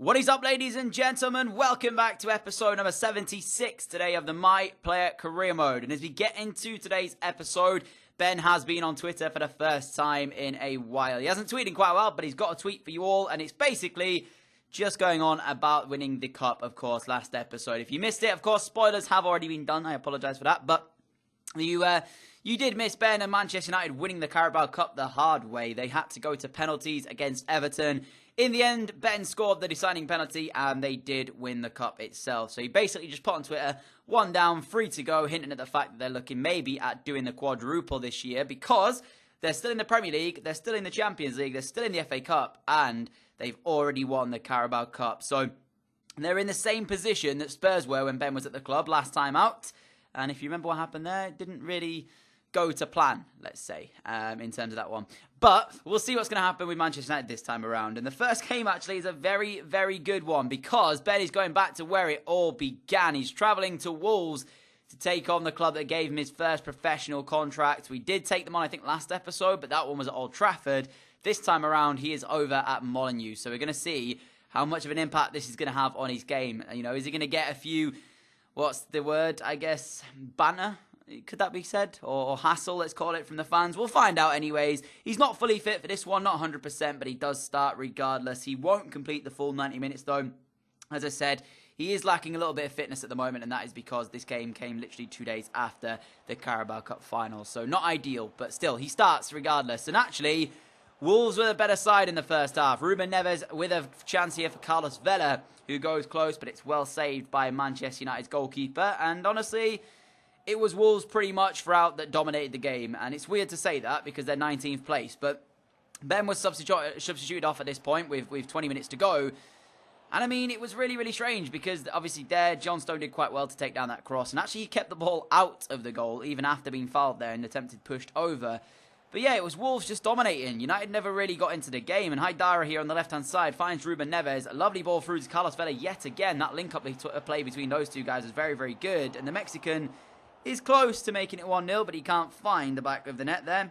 What is up, ladies and gentlemen? Welcome back to episode number 76 today of the My Player Career Mode. And as we get into today's episode, Ben has been on Twitter for the first time in a while. He hasn't tweeted in quite a while, but he's got a tweet for you all, and it's basically just going on about winning the cup, of course, last episode. If you missed it, of course, spoilers have already been done. I apologise for that, but you did miss Ben and Manchester United winning the Carabao Cup the hard way. They had to go to penalties against Everton. In the end, Ben scored the deciding penalty, and they did win the cup itself. So he basically just put on Twitter, 1 down, 3 to go, hinting at the fact that they're looking maybe at doing the quadruple this year because they're still in the Premier League, they're still in the Champions League, they're still in the FA Cup, and they've already won the Carabao Cup. So they're in the same position that Spurs were when Ben was at the club last time out. And if you remember what happened there, it didn't really go to plan, let's say, in terms of that one. But we'll see what's going to happen with Manchester United this time around. And the first game, actually, is a very, very good one because Ben is going back to where it all began. He's travelling to Wolves to take on the club that gave him his first professional contract. We did take them on, I think, last episode, but that one was at Old Trafford. This time around, he is over at Molineux. So we're going to see how much of an impact this is going to have on his game. You know, is he going to get a few, what's the word, I guess, banter? Could that be said? Or hassle, let's call it, from the fans? We'll find out anyways. He's not fully fit for this one, not 100%, but he does start regardless. He won't complete the full 90 minutes, though. As I said, he is lacking a little bit of fitness at the moment, and that is because this game came literally 2 days after the Carabao Cup final. So not ideal, but still, he starts regardless. And actually, Wolves were the better side in the first half. Ruben Neves with a chance here for Carlos Vela, who goes close, but it's well saved by Manchester United's goalkeeper. And honestly, it was Wolves pretty much throughout that dominated the game. And it's weird to say that because they're 19th place. But Ben was substituted off at this point with 20 minutes to go. And I mean, it was really, really strange because obviously there, John Stone did quite well to take down that cross. And actually he kept the ball out of the goal even after being fouled there and attempted pushed over. But yeah, it was Wolves just dominating. United never really got into the game. And Haidara here on the left-hand side finds Ruben Neves. A lovely ball through to Carlos Vela yet again. That link-up play between those two guys was very, very good. And the Mexican is close to making it 1-0, but he can't find the back of the net there.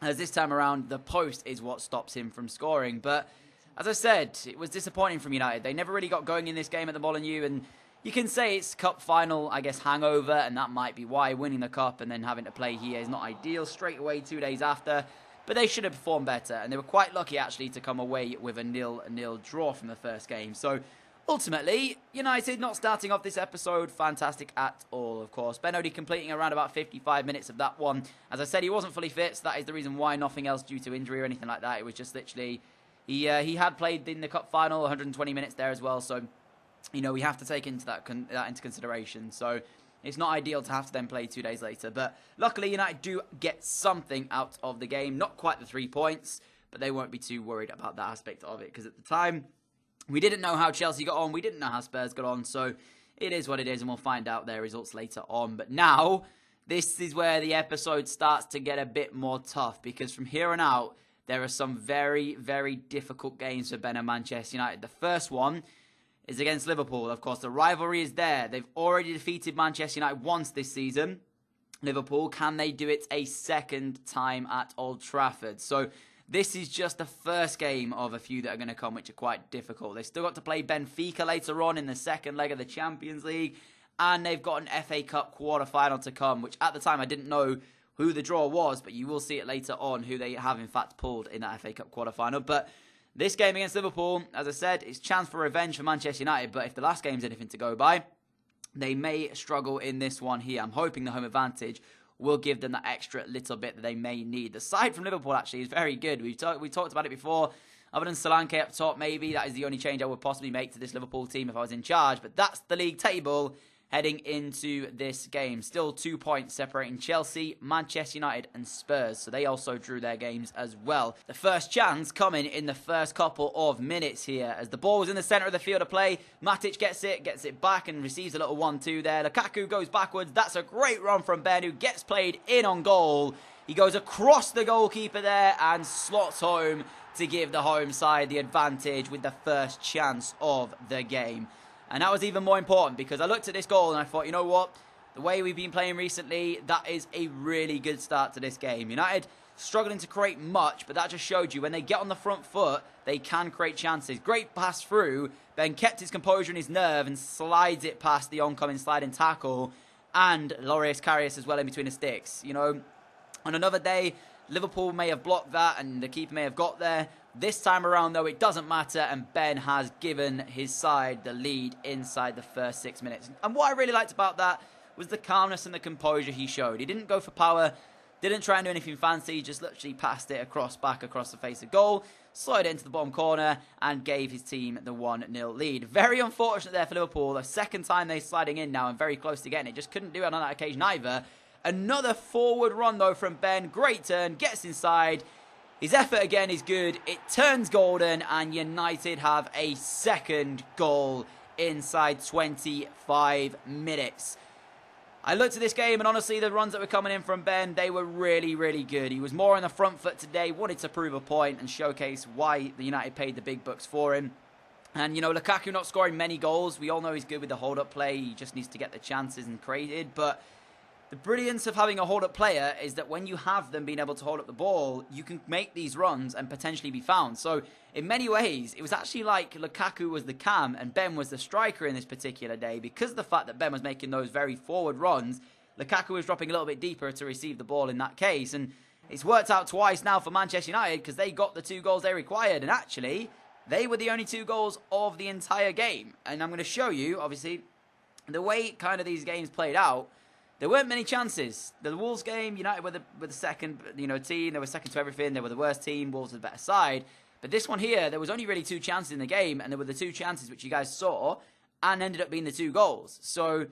As this time around, the post is what stops him from scoring. But as I said, it was disappointing from United. They never really got going in this game at the Molineux, and you can say it's cup final, I guess, hangover, and that might be why winning the cup and then having to play here is not ideal straight away 2 days after. But they should have performed better, and they were quite lucky, actually, to come away with a 0-0 draw from the first game. So ultimately, United not starting off this episode fantastic at all, of course. Ben only completing around about 55 minutes of that one. As I said, he wasn't fully fit, so that is the reason why, nothing else due to injury or anything like that. It was just literally, he had played in the cup final, 120 minutes there as well, so we have to take that into consideration. So it's not ideal to have to then play 2 days later. But luckily, United do get something out of the game. Not quite the 3 points, but they won't be too worried about that aspect of it. Because at the time, we didn't know how Chelsea got on. We didn't know how Spurs got on. So it is what it is, and we'll find out their results later on. But now, this is where the episode starts to get a bit more tough. Because from here on out, there are some very, very difficult games for Ben and Manchester United. The first one is against Liverpool. Of course, the rivalry is there. They've already defeated Manchester United once this season. Liverpool, can they do it a second time at Old Trafford? So this is just the first game of a few that are going to come, which are quite difficult. They've still got to play Benfica later on in the second leg of the Champions League. And they've got an FA Cup quarter-final to come, which at the time I didn't know who the draw was, but you will see it later on who they have in fact pulled in that FA Cup quarter-final. But this game against Liverpool, as I said, is chance for revenge for Manchester United. But if the last game's anything to go by, they may struggle in this one here. I'm hoping the home advantage will give them that extra little bit that they may need. The side from Liverpool actually is very good. We talked about it before. Other than Solanke up top, maybe that is the only change I would possibly make to this Liverpool team if I was in charge. But that's the league table heading into this game. Still 2 points separating Chelsea, Manchester United and Spurs. So they also drew their games as well. The first chance coming in the first couple of minutes here. As the ball was in the centre of the field of play, Matic gets it back and receives a little 1-2 there. Lukaku goes backwards. That's a great run from Ben, who gets played in on goal. He goes across the goalkeeper there and slots home to give the home side the advantage with the first chance of the game. And that was even more important because I looked at this goal and I thought, you know what? The way we've been playing recently, that is a really good start to this game. United struggling to create much, but that just showed you when they get on the front foot, they can create chances. Great pass through. Ben kept his composure and his nerve and slides it past the oncoming sliding tackle, and Loris Karius as well in between the sticks. You know, on another day, Liverpool may have blocked that and the keeper may have got there. This time around, though, it doesn't matter, and Ben has given his side the lead inside the first 6 minutes. And what I really liked about that was the calmness and the composure he showed. He didn't go for power, didn't try and do anything fancy, just literally passed it back across the face of goal, slid it into the bottom corner, and gave his team the 1-0 lead. Very unfortunate there for Liverpool. The second time they're sliding in now and very close to getting it. Just couldn't do it on that occasion either. Another forward run, though, from Ben. Great turn, gets inside. His effort again is good. It turns golden, and United have a second goal inside 25 minutes. I looked at this game, and honestly, the runs that were coming in from Ben, they were really, really good. He was more on the front foot today, wanted to prove a point and showcase why the United paid the big bucks for him. And, you know, Lukaku not scoring many goals. We all know he's good with the hold-up play. He just needs to get the chances and create it. But the brilliance of having a hold-up player is that when you have them being able to hold up the ball, you can make these runs and potentially be found. So, in many ways, it was actually like Lukaku was the cam and Ben was the striker in this particular day. Because of the fact that Ben was making those very forward runs, Lukaku was dropping a little bit deeper to receive the ball in that case. And it's worked out twice now for Manchester United because they got the 2 goals they required. And actually, they were the only 2 goals of the entire game. And I'm going to show you, obviously, the way kind of these games played out. There weren't many chances. The Wolves game, United were the second, team. They were second to everything. They were the worst team. Wolves were the better side. But this one here, there was only really 2 chances in the game, and there were the 2 chances which you guys saw, and ended up being the 2 goals. So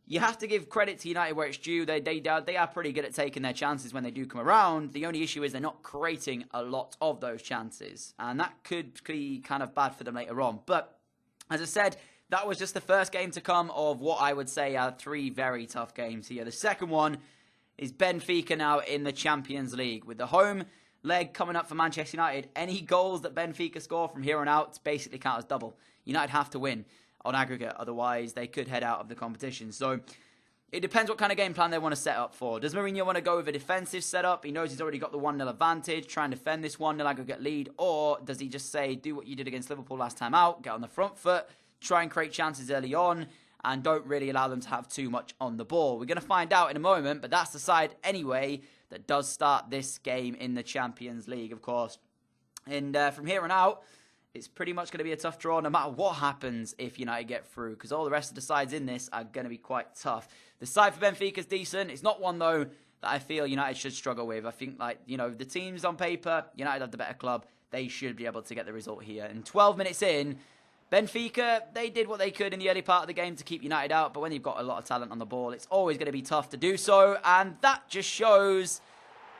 you have to give credit to United where it's due. They are pretty good at taking their chances when they do come around. The only issue is they're not creating a lot of those chances, and that could be kind of bad for them later on. But as I said, that was just the first game to come of what I would say are 3 very tough games here. The second one is Benfica now in the Champions League. With the home leg coming up for Manchester United, any goals that Benfica score from here on out basically count as double. United have to win on aggregate, otherwise they could head out of the competition. So it depends what kind of game plan they want to set up for. Does Mourinho want to go with a defensive setup? He knows he's already got the 1-0 advantage, try and defend this 1-0 aggregate lead, or does he just say, do what you did against Liverpool last time out, get on the front foot, try and create chances early on, and don't really allow them to have too much on the ball? We're going to find out in a moment, but that's the side anyway that does start this game in the Champions League, of course. And from here on out, it's pretty much going to be a tough draw no matter what happens if United get through, because all the rest of the sides in this are going to be quite tough. The side for Benfica is decent. It's not one, though, that I feel United should struggle with. I think, the teams on paper, United have the better club. They should be able to get the result here. And 12 minutes in, Benfica, they did what they could in the early part of the game to keep United out, but when you've got a lot of talent on the ball, it's always going to be tough to do so, and that just shows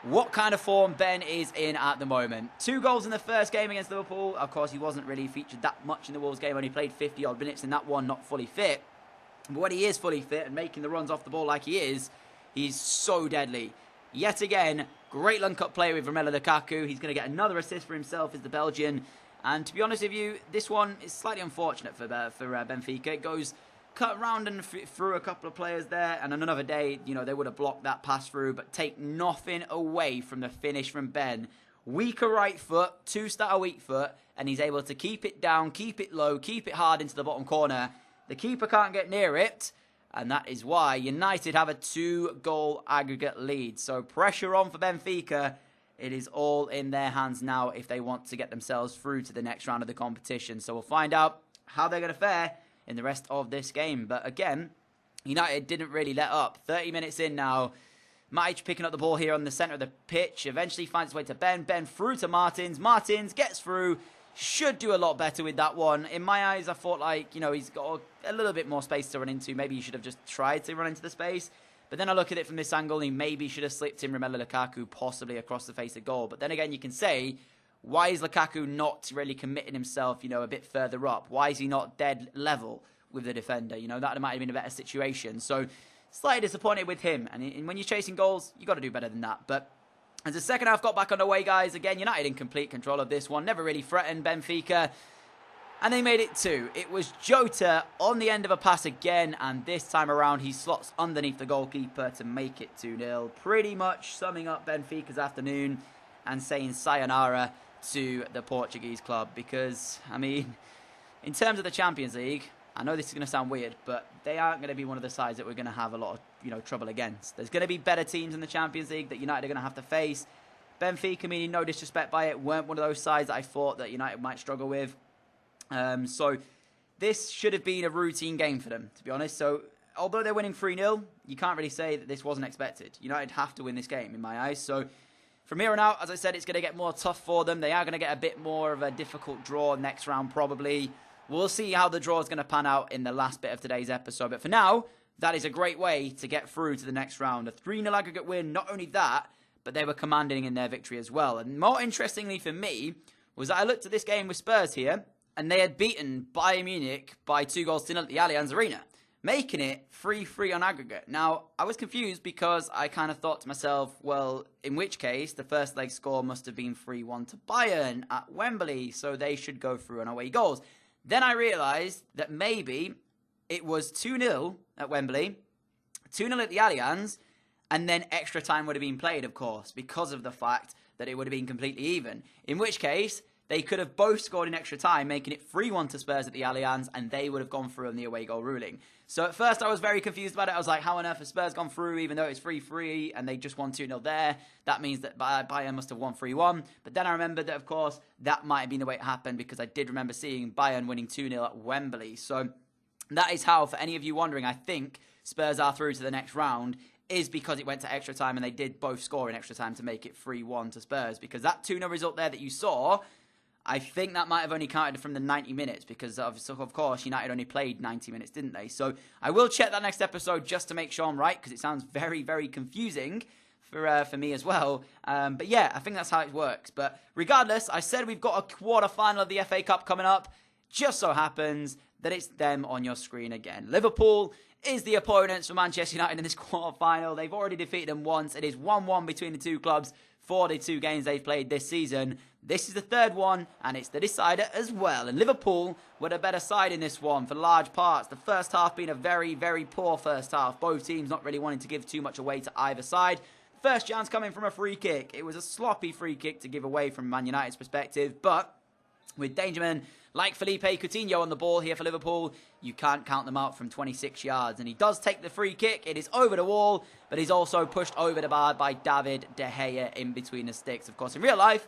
what kind of form Ben is in at the moment. 2 goals in the first game against Liverpool. Of course, he wasn't really featured that much in the Wolves game, only played 50-odd minutes in that one, not fully fit. But when he is fully fit and making the runs off the ball like he is, he's so deadly. Yet again, great link-up play with Romelu Lukaku. He's going to get another assist for himself as the Belgian. And to be honest with you, this one is slightly unfortunate for Benfica. It goes cut round and through a couple of players there, and on another day, they would have blocked that pass through, but take nothing away from the finish from Ben. Weaker right foot, 2-star weak foot, and he's able to keep it down, keep it low, keep it hard into the bottom corner. The keeper can't get near it, and that is why United have a 2-goal aggregate lead. So pressure on for Benfica. It is all in their hands now if they want to get themselves through to the next round of the competition. So we'll find out how they're going to fare in the rest of this game. But again, United didn't really let up. 30 minutes in now. Matic picking up the ball here on the centre of the pitch. Eventually finds his way to Ben. Ben through to Martins. Martins gets through. Should do a lot better with that one. In my eyes, I thought he's got a little bit more space to run into. Maybe he should have just tried to run into the space. But then I look at it from this angle, he maybe should have slipped in Romelu Lukaku possibly across the face of goal. But then again, you can say, why is Lukaku not really committing himself, a bit further up? Why is he not dead level with the defender? That might have been a better situation. So, slightly disappointed with him. And when you're chasing goals, you've got to do better than that. But as the second half got back underway, guys, again, United in complete control of this one. Never really threatened Benfica. And they made it 2. It was Jota on the end of a pass again, and this time around he slots underneath the goalkeeper to make it 2-0. Pretty much summing up Benfica's afternoon and saying sayonara to the Portuguese club, because, I mean, in terms of the Champions League, I know this is going to sound weird, but they aren't going to be one of the sides that we're going to have a lot of, trouble against. There's going to be better teams in the Champions League that United are going to have to face. Benfica, meaning no disrespect by it, weren't one of those sides that I thought that United might struggle with. So this should have been a routine game for them, to be honest. So although they're winning 3-0, you can't really say that this wasn't expected. United have to win this game, in my eyes. So from here on out, as I said, it's going to get more tough for them. They are going to get a bit more of a difficult draw next round, probably. We'll see how the draw is going to pan out in the last bit of today's episode. But for now, that is a great way to get through to the next round. A 3-0 aggregate win, not only that, but they were commanding in their victory as well. And more interestingly for me, was that I looked at this game with Spurs here, and they had beaten Bayern Munich by 2-0 at the Allianz Arena, making it 3-3 on aggregate. Now, I was confused because I kind of thought to myself, well, in which case, the first leg score must have been 3-1 to Bayern at Wembley, so they should go through on away goals. Then I realised that maybe it was 2-0 at Wembley, 2-0 at the Allianz, and then extra time would have been played, of course, because of the fact that it would have been completely even. In which case, they could have both scored in extra time, making it 3-1 to Spurs at the Allianz, and they would have gone through on the away goal ruling. So at first I was very confused about it. I was like, how on earth have Spurs gone through, even though it's 3-3, and they just won 2-0 there? That means that Bayern must have won 3-1. But then I remembered that, of course, that might have been the way it happened, because I did remember seeing Bayern winning 2-0 at Wembley. So that is how, for any of you wondering, I think Spurs are through to the next round, is because it went to extra time, and they did both score in extra time to make it 3-1 to Spurs. Because that 2-0 result there that you saw, I think that might have only counted from the 90 minutes, because of course United only played 90 minutes, didn't they? So I will check that next episode just to make sure I'm right, because it sounds very, very confusing for me as well. But yeah, I think that's how it works. But regardless, I said we've got a quarter-final of the FA Cup coming up. Just so happens that it's them on your screen again. Liverpool is the opponents for Manchester United in this quarter-final. They've already defeated them once. It is 1-1 between the two clubs for the 2 games they've played this season. This is the third one, and it's the decider as well. And Liverpool were the better side in this one for large parts. The first half being a very, very poor first half. Both teams not really wanting to give too much away to either side. First chance coming from a free kick. It was a sloppy free kick to give away from Man United's perspective, but with Dangerman like Felipe Coutinho on the ball here for Liverpool, you can't count them out from 26 yards. And he does take the free kick. It is over the wall, but he's also pushed over the bar by David De Gea in between the sticks. Of course, in real life,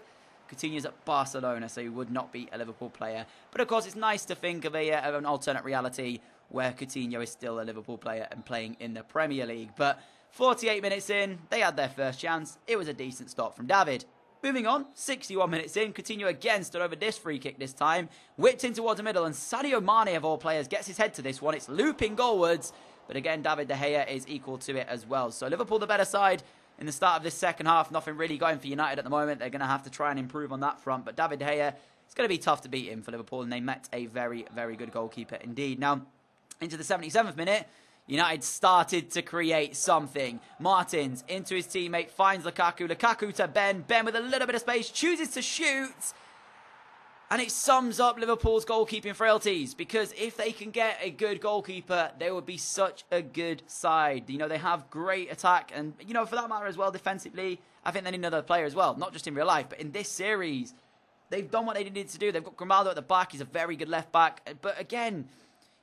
Coutinho's at Barcelona, so he would not be a Liverpool player. But of course, it's nice to think of an alternate reality where Coutinho is still a Liverpool player and playing in the Premier League. But 48 minutes in, they had their first chance. It was a decent stop from David. Moving on, 61 minutes in, Coutinho again stood over this free kick this time, whipped in towards the middle, and Sadio Mane, of all players, gets his head to this one. It's looping goalwards, but again, David De Gea is equal to it as well. So Liverpool the better side in the start of this second half. Nothing really going for United at the moment. They're going to have to try and improve on that front, but David De Gea, it's going to be tough to beat him for Liverpool, and they met a very, very good goalkeeper indeed. Now, into the 77th minute, United started to create something. Martins into his teammate, finds Lukaku. Lukaku to Ben. Ben with a little bit of space, chooses to shoot. And it sums up Liverpool's goalkeeping frailties. Because if they can get a good goalkeeper, they would be such a good side. You know, they have great attack. And, you know, for that matter as well, defensively, I think they need another player as well. Not just in real life, but in this series, they've done what they needed to do. They've got Grimaldo at the back. He's a very good left back. But again,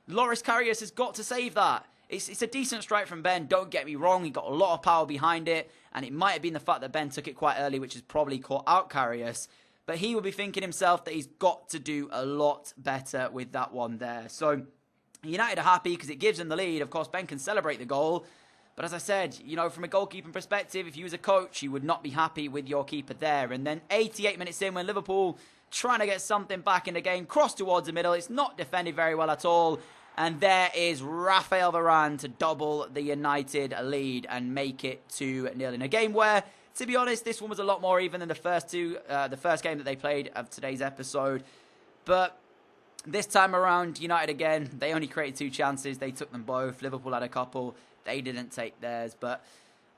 Loris Karius has got to save that. It's a decent strike from Ben, don't get me wrong. He got a lot of power behind it, and it might have been the fact that Ben took it quite early, which has probably caught out Karius. But he will be thinking himself that he's got to do a lot better with that one there. So United are happy because it gives them the lead. Of course, Ben can celebrate the goal. But as I said, you know, from a goalkeeping perspective, if you was a coach, you would not be happy with your keeper there. And then 88 minutes in, when Liverpool trying to get something back in the game, cross towards the middle. It's not defended very well at all. And there is Rafael Varane to double the United lead and make it 2-0 in a game where, to be honest, this one was a lot more even than the first game that they played of today's episode. But this time around, United again, they only created 2 chances. They took them both. Liverpool had a couple. They didn't take theirs. But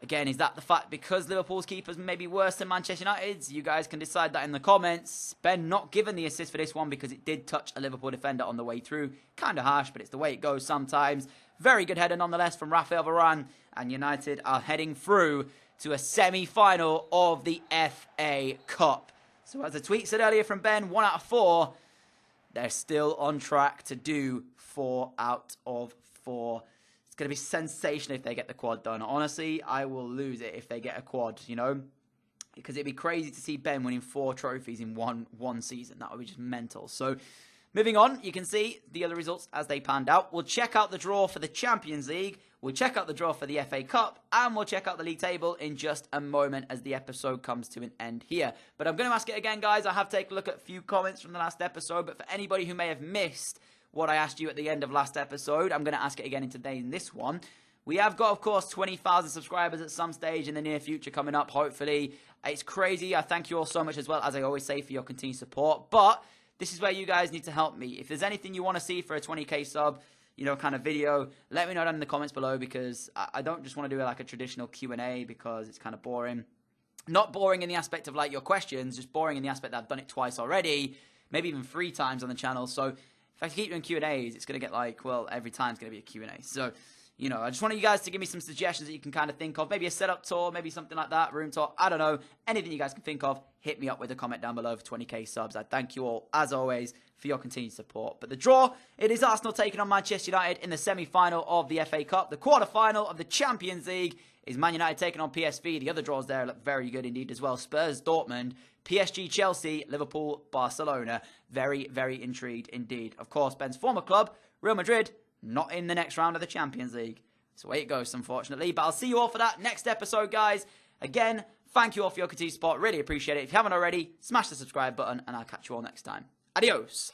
Again, is that the fact because Liverpool's keeper's maybe worse than Manchester United's? You guys can decide that in the comments. Ben not given the assist for this one because it did touch a Liverpool defender on the way through. Kind of harsh, but it's the way it goes sometimes. Very good header nonetheless from Rafael Varane. And United are heading through to a semi-final of the FA Cup. So as the tweet said earlier from Ben, 1 out of 4. They're still on track to do 4 out of 4. It's going to be sensational if they get the quad done. Honestly, I will lose it if they get a quad, you know. Because it'd be crazy to see Ben winning 4 trophies in one season. That would be just mental. So, moving on, you can see the other results as they panned out. We'll check out the draw for the Champions League. We'll check out the draw for the FA Cup. And we'll check out the league table in just a moment as the episode comes to an end here. But I'm going to ask it again, guys. I have taken a look at a few comments from the last episode. But for anybody who may have missed what I asked you at the end of last episode, I'm going to ask it again in this one. We have got, of course, 20,000 subscribers at some stage in the near future coming up, hopefully. It's crazy. I thank you all so much as well, as I always say, for your continued support. But this is where you guys need to help me. If there's anything you want to see for a 20k sub, you know, kind of video, let me know down in the comments below, because I don't just want to do like a traditional Q&A because it's kind of boring. Not boring in the aspect of like your questions, just boring in the aspect that I've done it twice already, maybe even 3 times on the channel. So if I keep doing Q&As, it's going to get like, well, every time's going to be a Q&A. So, you know, I just wanted you guys to give me some suggestions that you can kind of think of. Maybe a setup tour, maybe something like that, room tour. I don't know. Anything you guys can think of, hit me up with a comment down below for 20k subs. I thank you all, as always, for your continued support. But the draw, it is Arsenal taking on Manchester United in the semi-final of the FA Cup. The quarter-final of the Champions League is Man United taking on PSV. The other draws there look very good indeed as well. Spurs, Dortmund, PSG, Chelsea, Liverpool, Barcelona. Very, very intrigued indeed. Of course, Ben's former club, Real Madrid, not in the next round of the Champions League. That's the way it goes, unfortunately. But I'll see you all for that next episode, guys. Again, thank you all for your continued support. Really appreciate it. If you haven't already, smash the subscribe button, and I'll catch you all next time. Adios.